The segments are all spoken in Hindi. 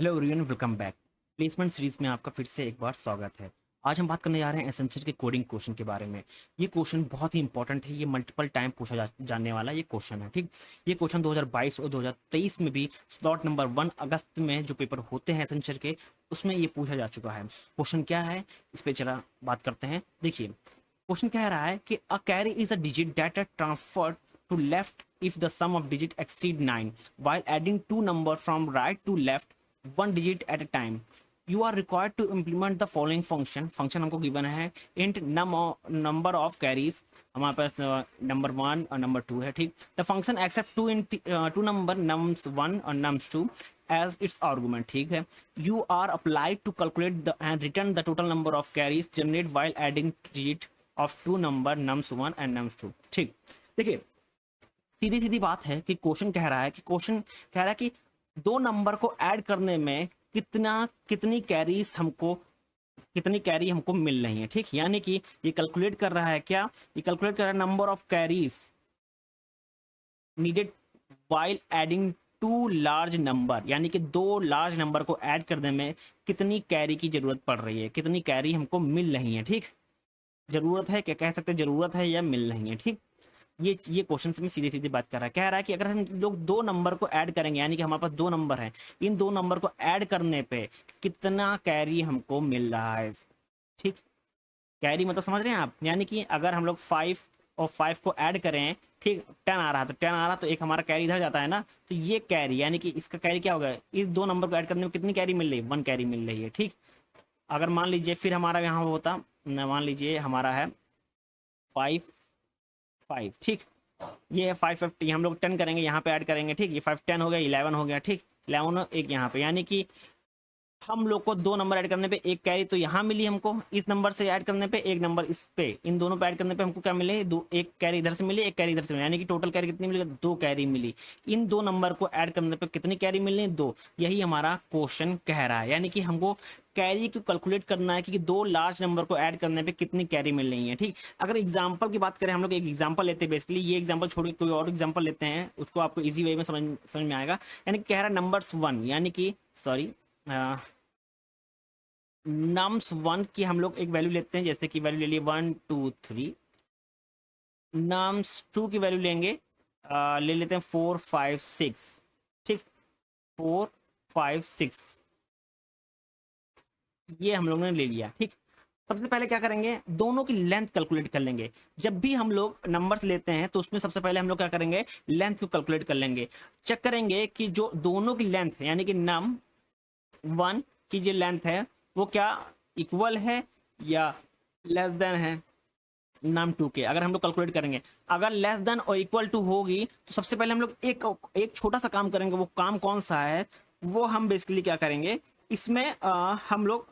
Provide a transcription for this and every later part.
Hello everyone, welcome back. Placement series में आपका फिर से एक बार स्वागत है। आज हम बात करने जा रहे हैं एसेंशियल के कोडिंग क्वेश्चन के बारे में। ये क्वेश्चन बहुत ही इंपॉर्टेंट है। ये मल्टीपल टाइम पूछा जाने वाला ये क्वेश्चन है। ठीक, ये क्वेश्चन 2022 और 2023 में भी स्लॉट नंबर 1 अगस्त में जो पेपर होते हैं एसेंशियल के, उसमें ये पूछा जा चुका है। क्वेश्चन क्या है, इस पे चला बात करते हैं। देखिए, क्वेश्चन कह रहा है कि a carry is a digit that are transferred to left if the sum of digit exceed 9 while adding two number from right to left one digit at a time. You are required to implement the following function हमको गिवन है int number of carries। हमारे पास नंबर 1 और नंबर 2 है। ठीक, the function accept two number nums 1 और nums 2 as its argument। ठीक है, you are applied to calculate the and return the total number of carries generated while adding digit of two number nums 1 and nums 2। ठीक, देखिए सीधी सीधी बात है कि क्वेश्चन कह रहा है कि दो नंबर को ऐड करने में कितनी कैरी हमको मिल रही है। ठीक, यानी कि ये कैलकुलेट कर रहा है क्या, ये कैलकुलेट कर रहा है number of carries needed while adding two large number, यानी कि दो लार्ज नंबर को ऐड करने में कितनी कैरी की जरूरत पड़ रही है, कितनी कैरी हमको मिल रही है। ठीक, जरूरत है क्या, कह सकते हैं जरूरत है या मिल रही है। ठीक, ये क्वेश्चन में सीधी सीधी बात कर रहा है। कह रहा है कि अगर हम लोग दो नंबर को ऐड करेंगे, यानी कि हमारे पास दो नंबर हैं, इन दो नंबर को ऐड करने पे कितना कैरी हमको मिल रहा है। ठीक, कैरी मतलब समझ रहे हैं आप, यानी कि अगर हम लोग 5 और 5 को ऐड करें, ठीक 10 आ रहा, तो 10 आ रहा तो एक हमारा कैरी इधर जाता है ना, तो ये कैरी यानी कि इसका कैरी क्या होगा, इस दो नंबर को ऐड करने में कितनी कैरी मिल रही है, 1 कैरी मिल रही है। ठीक, अगर मान लीजिए फिर हमारा यहाँ होता, मान लीजिए हमारा है 5 5। ठीक, ये है 550, हम लोग 10 करेंगे, यहाँ पे ऐड करेंगे। ठीक, ये 5 10 हो गया, 11 हो गया। ठीक, 11 एक यहाँ पे, यानी कि हम लोग को दो नंबर ऐड करने पे एक कैरी तो यहाँ मिली हमको, इस नंबर से ऐड करने पे एक नंबर इस पे, इन दोनों पे ऐड करने पे हमको क्या मिले, दो, एक कैरी इधर से मिली, एक कैरी इधर से मिली, यानी कि टोटल कैरी कितनी मिली, दो कैरी मिली। इन दो नंबर को ऐड करने पे कितनी कैरी मिलनी, दो। यही हमारा क्वेश्चन कह रहा है, यानी कि हमको कैरी को कैलकुलेट करना है कि दो लार्ज नंबर को ऐड करने पे कितनी कैरी मिल रही है। ठीक, अगर एग्जांपल की बात करें, हम लोग एक एग्जांपल लेते हैं। बेसिकली ये एग्जांपल छोड़ के कोई और एग्जांपल लेते हैं, उसको आपको इजी वे में समझ में आएगा। यानी कह रहा है नंबर्स 1, यानी कि सॉरी नम्स 1 की हम लोग एक वैल्यू लेते हैं, जैसे कि वैल्यू ले लिए 1 2 3। नम्स 2 की वैल्यू लेंगे, ले लेते हैं 4 5 6। ठीक, 4 5 6 ये हम लोग ने ले लिया। ठीक, सबसे पहले क्या करेंगे, दोनों की लेंथ कैलकुलेट कर लेंगे। जब भी हम लोग नंबर्स लेते हैं तो उसमें सबसे पहले हम लोग क्या करेंगे, लेंथ को कैलकुलेट कर लेंगे। चेक करेंगे कि जो दोनों की लेंथ है, यानी कि नम 1 की जो लेंथ है वो क्या इक्वल है या लेस देन है नम 2 के। अगर हम लोग कैलकुलेट करेंगे, अगर लेस देन और इक्वल टू होगी तो सबसे पहले हम लोग एक छोटा सा काम करेंगे। वो काम कौन सा है, वो हम बेसिकली क्या करेंगे, इसमें हम लोग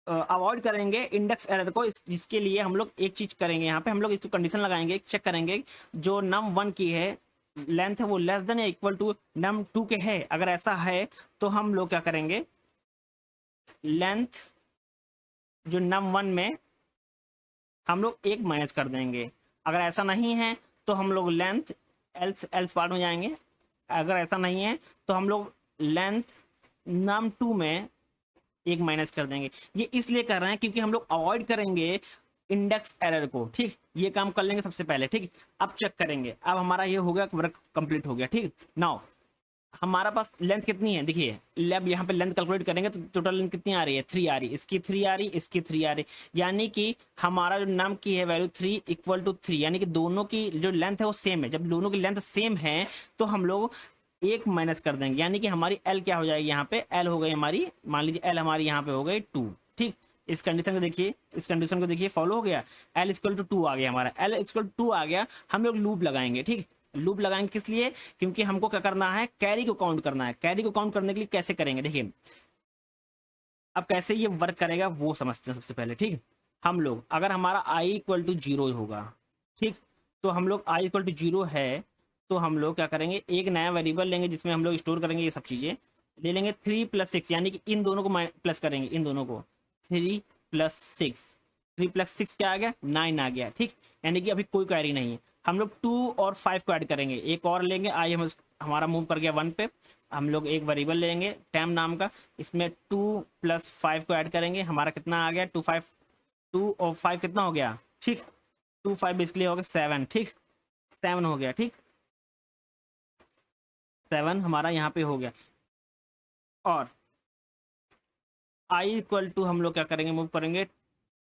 अवॉइड करेंगे इंडेक्स एरर को। जिसके लिए हम लोग एक चीज करेंगे, यहाँ पे हम लोग इसको कंडीशन लगाएंगे, चेक करेंगे जो नम 1 की है लेंथ है वो लेस देन या इक्वल टू नम 2 के है। अगर ऐसा है तो हम लोग क्या करेंगे, लेंथ जो नम 1 में हम लोग एक माइनस कर देंगे। अगर ऐसा नहीं है तो हम लोग लेंथ एल्स पार्ट में जाएंगे। अगर ऐसा नहीं है तो हम लोग लेंथ नम 2 में एक माइनस कर देंगे। ये इसलिए कर रहे हैं क्योंकि हम लोग अवॉइड करेंगे इंडेक्स एरर को। ठीक, ये काम कर लेंगे सबसे पहले। ठीक, अब चेक करेंगे, अब हमारा ये हो गया, वर्क कंप्लीट हो गया। ठीक, नाउ हमारा पास लेंथ कितनी है, देखिए लेब यहाँ पे लेंथ कैलकुलेट करेंगे तो टोटल लेंथ कितनी आ रही है, 3 आ रही है, इसकी 3 आ रही, इसकी 3 आ रही, यानी कि हमारा जो नम की है वैल्यू 3 इक्वल टू 3, यानी कि दोनों की जो लेंथ है वो सेम है। जब दोनों की लेंथ सेम है तो हम लोग एक माइनस कर देंगे, यानी कि हमारी एल क्या हो जाएगी, यहाँ पे एल हो गई हमारी, मान लीजिए एल हमारी यहाँ पे हो गई 2। ठीक, इस कंडीशन को देखिए, इस कंडीशन को देखिए फॉलो हो गया, एल इक्वल टू 2 आ गया, हमारा एल इक्वल टू 2 आ गया। हम लोग लूप लगाएंगे। ठीक, लूप लगाएंगे किस लिए, क्योंकि हमको क्या करना है, कैरी को काउंट करना है। कैरी को काउंट करने के लिए कैसे करेंगे, देखिए अब कैसे ये वर्क करेगा वो समझते हैं सबसे पहले। ठीक, हम लोग अगर हमारा i इक्वल टू 0 होगा, ठीक, तो हम लोग i इक्वल टू 0 है तो हम लोग क्या करेंगे, एक नया वेरिएबल लेंगे जिसमें हम लोग स्टोर करेंगे ये सब चीजें। ले लेंगे 3 + 6, यानी कि इन दोनों को प्लस करेंगे, इन दोनों को 3 + 6, 3 + 6 क्या आ गया, 9 आ गया। ठीक, यानी कि अभी कोई क्वेरी नहीं है। हम लोग 2 और 5 को ऐड करेंगे, एक और लेंगे, आई हम हमारा मूव कर गया 1 पे, हम लोग एक वेरिएबल लेंगे टेम नाम का, इसमें 2 + 5 को ऐड करेंगे, हमारा कितना आ गया 2 और 5 कितना हो गया, ठीक 2 5 बेसिकली हो गया 7, ठीक 7 हो गया, ठीक 7 हमारा यहाँ पे हो गया। और आई इक्वल टू हम लोग क्या करेंगे, मूव करेंगे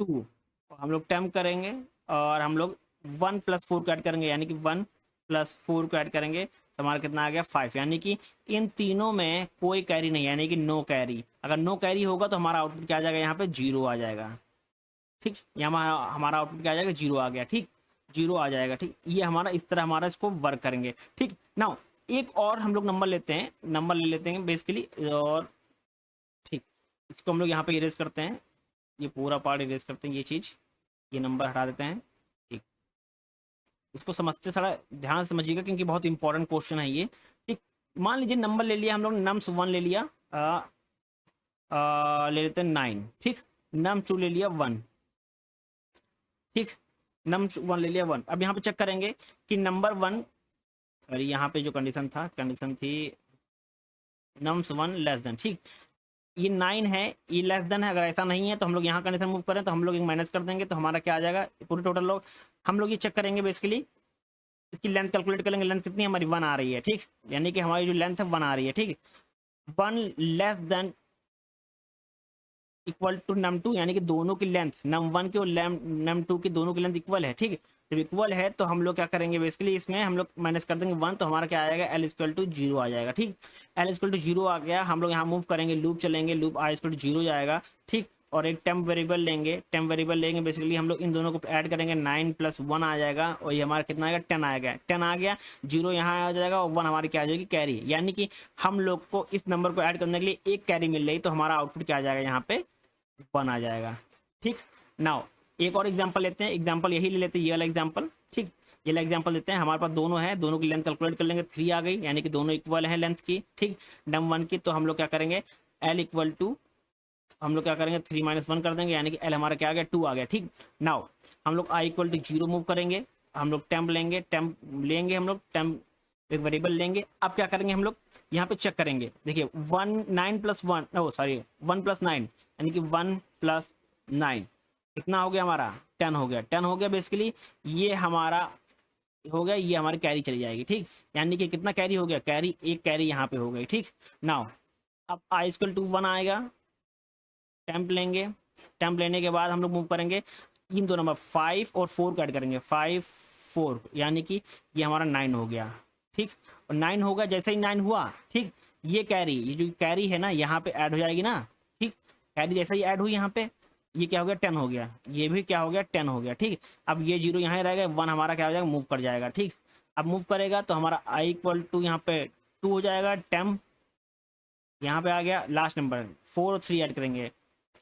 2, और हम लोग टेम करेंगे और हम लोग 1 + 4 को ऐड करेंगे, यानी कि 1 + 4 को ऐड करेंगे तो हमारा कितना आ गया 5, यानी कि इन तीनों में कोई कैरी नहीं, यानी कि नो कैरी। अगर नो कैरी होगा तो हमारा आउटपुट क्या आ जाएगा, यहाँ पे 0 आ जाएगा, ठीक यहाँ हमारा आउटपुट क्या आ जाएगा 0 आ गया, ठीक 0 आ जाएगा, ठीक ये हमारा इस तरह हमारा इसको वर्क करेंगे, ठीक। नाउ एक और हम लोग नंबर लेते हैं, नंबर ले लेते हैं बेसिकली, और ठीक इसको हम लोग यहाँ पे इरेज करते हैं, ये पूरा पार्ट इरेज करते हैं, ये चीज़ ये नंबर हटा देते हैं, ठीक इसको समझते थोड़ा ध्यान से समझिएगा क्योंकि बहुत इंपॉर्टेंट क्वेश्चन है ये, ठीक। मान लीजिए नंबर ले लिया हम लोग, नम्स 1 ले लिया, ले लेते हैं 9, ठीक नम 2 ले लिया 1, ठीक नम 1 ले लिया 1। अब यहाँ पे चेक करेंगे कि नंबर 1, सॉरी यहाँ पे जो कंडीशन था, कंडीशन थी नम्स 1 लेस देन, ठीक ये 9 है, ये लेस देन है, अगर ऐसा नहीं है तो हम लोग यहाँ कंडीशन मूव करें तो हम लोग एक माइनस कर देंगे तो हमारा क्या आ जाएगा, पूरे टोटल लोग हम लोग ये चेक करेंगे बेसिकली, इसकी लेंथ कैलकुलेट करेंगे, लेंथ कितनी हमारी 1 आ रही है, ठीक यानी कि हमारी जो लेंथ है 1 आ रही है, ठीक 1 लेस देन इक्वल टू नम 2, यानी कि दोनों की लेंथ नम 1 की और नम 2 की दोनों की लेंथ इक्वल है, ठीक जब इक्वल है तो हम लोग क्या करेंगे बेसिकली, इसमें हम लोग माइनस कर देंगे 1 तो हमारा क्या आएगा L = 0 आ जाएगा, ठीक L = 0 आ गया। हम लोग यहाँ मूव करेंगे, लूप चलेंगे, लूप I = 0 जाएगा, ठीक और एक टेम्प वेरिएबल लेंगे, टेम्प वेरिएबल लेंगे बेसिकली हम लोग इन दोनों को ऐड करेंगे, 9 + 1 आ जाएगा और ये हमारा कितना आएगा 10 आएगा, 10 आ गया, 0 यहाँ आ जाएगा और 1 हमारी क्या आ जाएगी कैरी, यानी कि हम लोग को इस नंबर को ऐड करने के लिए एक कैरी मिल रही तो हमारा आउटपुट क्या आ जाएगा यहाँ पे 1 आ जाएगा, ठीक। नाउ एक और एग्जांपल लेते हैं, एग्जांपल यही ले लेते हैं, ये वाला एग्जांपल, ठीक ये वाला एग्जांपल लेते हैं, हमारे पास दोनों है, दोनों की लेंथ कैलकुलेट कर लेंगे, 3 आ गई यानी कि दोनों इक्वल है लेंथ की, ठीक नम 1 की, तो हम लोग क्या करेंगे L = हम लोग क्या करेंगे 3 - 1 कर देंगे, यानी कि L हमारा क्या आ गया 2 आ गया, ठीक। नाउ हम लोग I = 0 मूव करेंगे, हम लोग टेम्प लेंगे, टेम्प लेंगे हम लोग टेम्प एक वेरिएबल लेंगे। अब क्या करेंगे हम लोग यहाँ पे चेक करेंगे, देखिए 9 + 1 ओ सॉरी 1 + 9 यानी कि 1 + 9 कितना हो गया हमारा 10 हो गया, 10 हो गया बेसिकली, ये हमारा हो गया, ये हमारी कैरी चली जाएगी, ठीक यानी कि कितना कैरी हो गया, कैरी एक कैरी यहाँ पे हो गई, ठीक। नाउ अब I = 1 आएगा, टेम्प लेंगे, टेम्प लेने के बाद हम लोग मूव करेंगे इन दो नंबर 5 और 4 को ऐड करेंगे, 5 4 यानी कि ये हमारा 9 हो गया, ठीक और 9 होगा, जैसे ही 9 हुआ, ठीक ये कैरी, ये जो कैरी है ना यहाँ पे ऐड हो जाएगी ना, ठीक कैरी जैसे ही ऐड हुई यहाँ पे ये क्या हो गया 10 हो गया, ये भी क्या हो गया 10 हो गया, ठीक अब ये 0 यहाँ रहेगा, 1 हमारा क्या हो जाएगा मूव कर जाएगा, ठीक अब मूव करेगा तो हमारा I = यहाँ पे 2 हो जाएगा, टेम यहाँ पे आ गया, लास्ट नंबर 4 और 3 ऐड करेंगे,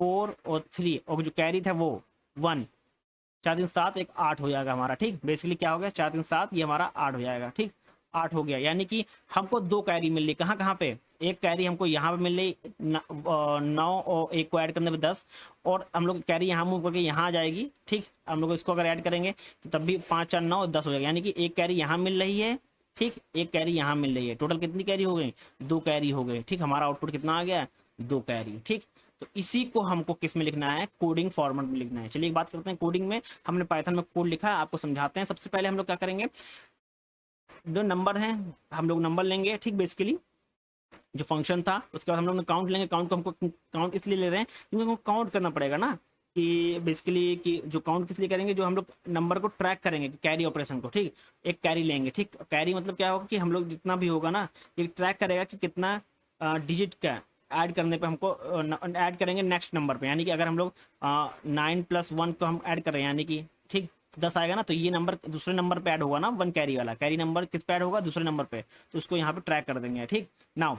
4 और 3 और जो कैरी था वो 1, 4 3 7 एक 8 हो जाएगा हमारा, ठीक बेसिकली क्या हो गया 4 3 7 ये हमारा 8 हो जाएगा, ठीक 8 हो गया, यानी कि हमको 2 कैरी मिल रही, कहाँ कहाँ पे, एक कैरी हमको यहाँ पे मिल रही 9 और एक को ऐड करने पे 10 और हम लोग कैरी यहाँ मूव करके यहाँ आ जाएगी, ठीक हम लोग इसको अगर ऐड करेंगे तो तब भी 5 4 9 10 हो जाएगा, यानी कि एक कैरी यहाँ मिल रही है, ठीक एक कैरी यहाँ मिल रही है, टोटल कितनी कैरी हो गई 2 कैरी हो गई, ठीक हमारा आउटपुट कितना आ गया 2 कैरी, ठीक तो इसी को हमको किस में लिखना है कोडिंग फॉर्मेट में लिखना है। चलिए एक बात करते हैं कोडिंग में, हमने पाइथन में कोड लिखा है आपको समझाते हैं। सबसे पहले हम लोग क्या करेंगे, जो नंबर हैं हम लोग नंबर लेंगे, ठीक बेसिकली जो फंक्शन था उसके बाद हम लोग काउंट लेंगे, काउंट को हमको काउंट इसलिए ले रहे हैं क्योंकि हमको काउंट करना पड़ेगा ना, कि बेसिकली कि जो काउंट किस लिए करेंगे, जो हम लोग नंबर को ट्रैक करेंगे कैरी ऑपरेशन को, ठीक एक कैरी लेंगे, ठीक कैरी मतलब क्या होगा कि हम लोग जितना भी होगा ना ये ट्रैक करेगा कि कितना डिजिट का ऐड करने पे हमको ऐड करेंगे नेक्स्ट नंबर पे, यानी कि अगर हम लोग 9 + 1 को हम ऐड कर रहे हैं यानी कि ठीक 10 आएगा ना तो ये नंबर दूसरे नंबर पे ऐड होगा ना, 1 कैरी वाला कैरी नंबर किस पे ऐड होगा दूसरे नंबर पे, तो उसको यहाँ पे ट्रैक कर देंगे, ठीक। नाउ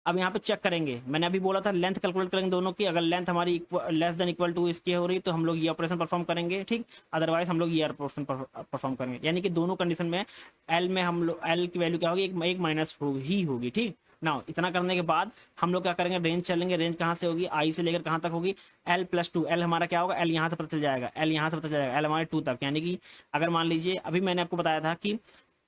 अब यहाँ पे चेक करेंगे, मैंने अभी बोला था लेंथ कैलकुलेट करेंगे दोनों की, अगर लेंथ हमारी लेस देन इक्वल टू इसकी हो रही तो हम लोग ये ऑपरेशन परफॉर्म करेंगे, ठीक अदरवाइज हम लोग ये ऑपरेशन परफॉर्म करेंगे, यानी कि दोनों कंडीशन में एल में हम लोग एल की वैल्यू क्या होगी एक माइनस ही होगी, ठीक ना। इतना करने के बाद हम लोग क्या करेंगे रेंज चलेंगे, रेंज कहाँ से होगी आई से लेकर कहाँ तक होगी L+2, एल हमारा क्या होगा एल यहाँ से पता चल जाएगा, एल यहाँ से पता चल जाएगा एल हमारे 2 तक, यानी कि अगर मान लीजिए अभी मैंने आपको बताया था कि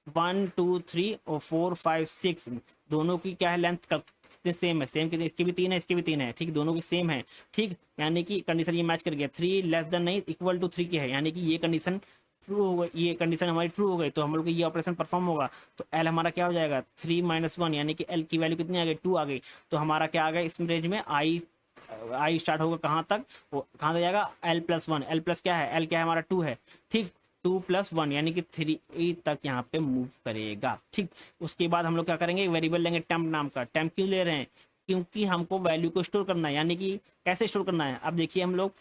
1 2 3 और 4 5 6 दोनों की क्या है लेंथ कितने सेम है, सेम कितने, इसकी भी 3 है इसकी भी 3 है, ठीक, दोनों की सेम है, ठीक, यानी कि कंडीशन ये मैच कर गया, 3 लेस देन नहीं इक्वल टू 3 की है, यानी कि ये कंडीशन ट्रू हो गई, ये कंडीशन हमारी ट्रू हो गई, तो हम लोग को ये ऑपरेशन परफॉर्म होगा। तो एल हमारा क्या हो जाएगा 3 - 1, यानी कि एल की वैल्यू कितनी आ गई 2 आ गई। तो हमारा क्या आ गया इस रेंज में आई स्टार्ट होगा कहाँ तक, वो कहाँ तक जाएगा L+1, एल प्लस क्या है, एल क्या है हमारा 2 है, ठीक, 2+1 यानी कि 3 तक यहाँ पे मूव करेगा, ठीक। उसके बाद हम लोग क्या करेंगे, वेरिएबल लेंगे टेम्प नाम का। टेम्प क्यों ले रहे हैं, क्योंकि हमको वैल्यू को स्टोर करना है, यानी कि कैसे स्टोर करना है, अब देखिए हम लोग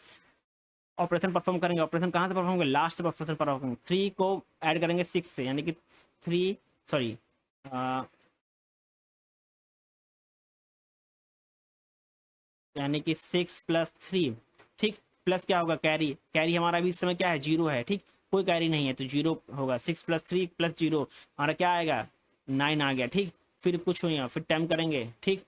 ऑपरेशन परफॉर्म करेंगे, ऑपरेशन कहाँ से परफॉर्म करेंगे, लास्ट से ऑपरेशन परफॉर्म करेंगे, 3 को ऐड करेंगे 6 से, यानी कि 3 सॉरी यानी कि 6+3, ठीक, प्लस क्या होगा कैरी, कैरी हमारा अभी इस समय क्या है 0 है, ठीक, कोई कैरी नहीं है तो 0 होगा, 6+3+0 हमारा क्या आएगा 9 आ गया, ठीक। फिर कुछ हो यहाँ फिर टेम करेंगे, ठीक,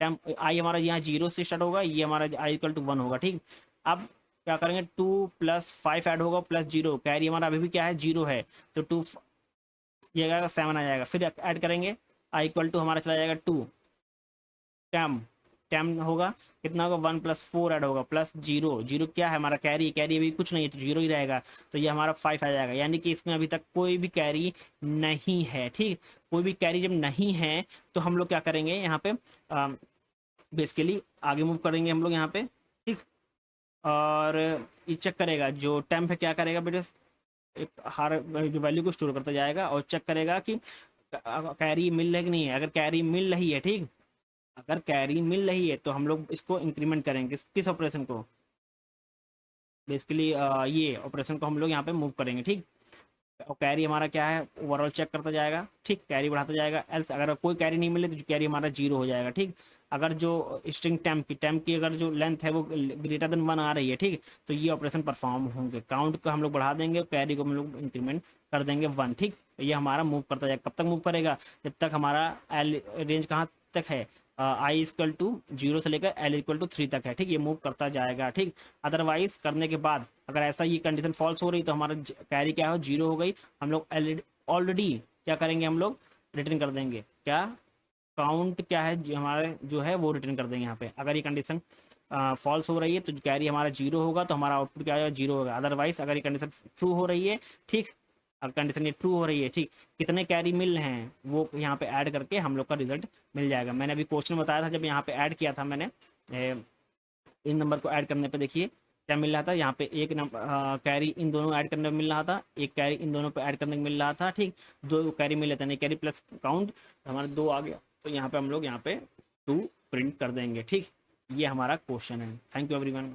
टेम आई हमारा यहाँ 0 से स्टार्ट होगा, ये हमारा i = 1 होगा, ठीक। अब क्या करेंगे 2+5 ऐड होगा +0, कैरी हमारा अभी भी क्या है 0 है, तो 2 ये आएगा 7 आ जाएगा, फिर ऐड करेंगे i = हमारा चला जाएगा 2, टेम टेम होगा कितना होगा 1+4 ऐड होगा +0, जीरो क्या है हमारा कैरी, कैरी अभी कुछ नहीं है तो 0 ही रहेगा, तो ये हमारा 5 आ जाएगा, यानी कि इसमें अभी तक कोई भी कैरी नहीं है, ठीक। कोई भी कैरी जब नहीं है तो हम लोग क्या करेंगे यहाँ पे बेसिकली आगे मूव करेंगे हम लोग यहाँ पे, ठीक। और ये चेक करेगा जो टेम्प है क्या करेगा बेटे, एक हर जो वैल्यू को स्टोर करता जाएगा और चेक करेगा कि कैरी मिल रही है कि नहीं है, अगर कैरी मिल रही है, ठीक, अगर कैरी मिल रही है तो हम लोग इसको इंक्रीमेंट करेंगे किस ऑपरेशन को, बेसिकली ये ऑपरेशन को हम लोग यहाँ पे मूव करेंगे, ठीक। और कैरी हमारा क्या है ओवरऑल चेक करता जाएगा, ठीक, कैरी बढ़ाता जाएगा, एल्स अगर कोई कैरी नहीं मिले तो कैरी हमारा 0 हो जाएगा, ठीक। अगर जो स्ट्रिंग टेम्प की अगर जो लेंथ है वो >1 आ रही है, ठीक, तो ये ऑपरेशन परफॉर्म होंगे, काउंट को हम लोग बढ़ा देंगे, कैरी को हम लोग इंक्रीमेंट कर देंगे 1, ठीक। ये हमारा मूव करता जाएगा, कब तक मूव करेगा, जब तक हमारा एल रेंज कहाँ तक है i = 0 से लेकर L = 3 तक है, ठीक, ये मूव करता जाएगा, ठीक। अदरवाइज करने के बाद अगर ऐसा ये कंडीशन फॉल्स हो रही तो हमारा कैरी क्या हो 0 हो गई, हम लोग ऑलरेडी क्या करेंगे, हम लोग रिटर्न कर देंगे क्या, काउंट क्या है हमारे जो है वो रिटर्न कर देंगे यहाँ पे। अगर ये कंडीशन फॉल्स हो रही है तो कैरी हमारा 0 होगा, तो हमारा आउटपुट क्या होगा 0 होगा। अदरवाइज अगर ये कंडीशन ट्रू हो रही है, ठीक, अगर कंडीशन ये ट्रू हो रही है, ठीक, कितने कैरी मिल रहे हैं वो यहाँ पे ऐड करके हम लोग का रिजल्ट मिल जाएगा। मैंने अभी क्वेश्चन बताया था जब यहाँ पे ऐड किया था मैंने, इन नंबर को ऐड करने पे देखिए क्या मिल रहा था, यहाँ पे एक नंबर कैरी इन दोनों ऐड करने में मिल रहा था, एक कैरी इन दोनों पे ऐड करने में मिल रहा था, ठीक, 2 कैरी मिल रहे थे, नहीं कैरी प्लस काउंट हमारा 2 आ गया, तो यहाँ पे हम लोग यहाँ पे 2 प्रिंट कर देंगे, ठीक। ये हमारा क्वेश्चन है। Thank you everyone.